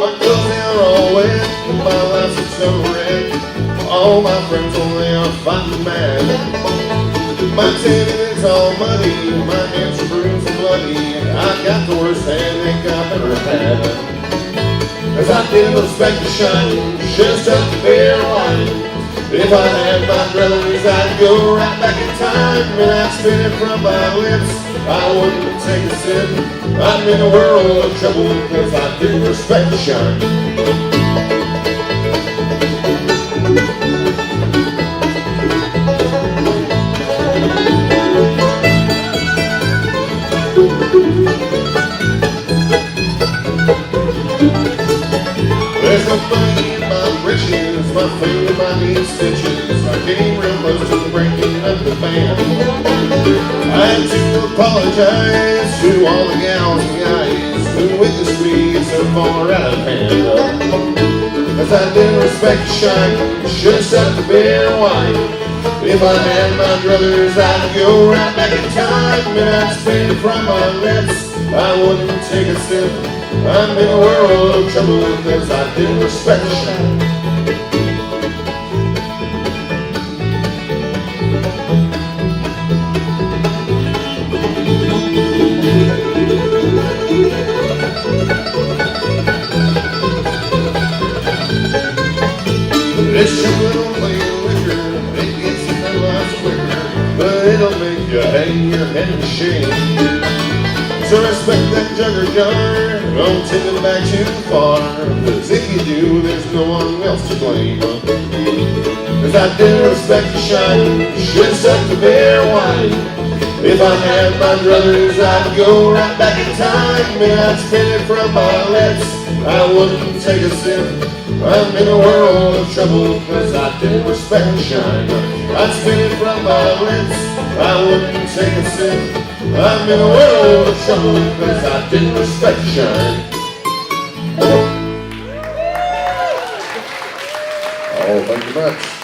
My clothes they are all wet, my life's a summer red. All my friends only are fighting mad. My tent is all muddy, my hands are bruised and bloody. I got the worst headache I've ever had. 'Cause I didn't expect to shine, just up to bear wine. If I had my druthers, I'd go right back in time, and I'd spit it from my lips. I wouldn't take a sip. I'm in a world of trouble because I didn't respect the shine. There's no money in my britches, my food in my knee stitches. I came real close to breaking up the band. I had to apologize to all the gals and guys who witnessed me so far out of hand. 'Cause I didn't respect the shine, just up to bear wine. If I had my druthers, I'd go right back in time, and I'd spit it from my lips. I wouldn't take a sip. I'm in a world of trouble because I didn't respect the shine. This sugar don't play liquor, it gets you that lot quicker, but it'll make you hang your head in shame. So respect that jug or jar, don't take it back too far, 'cause if you do, there's no one else to blame. 'Cause I didn't respect the shine, should suck the bear wine. If I had my druthers, I'd go right back in time, and I'd spit it from my lips. I wouldn't take a sip. I'm in a world of trouble 'cause I didn't respect the shine. I'd spit it from my lips. I wouldn't take a sip. I'm in a world of trouble 'cause I didn't respect the shine. Oh, thank you much.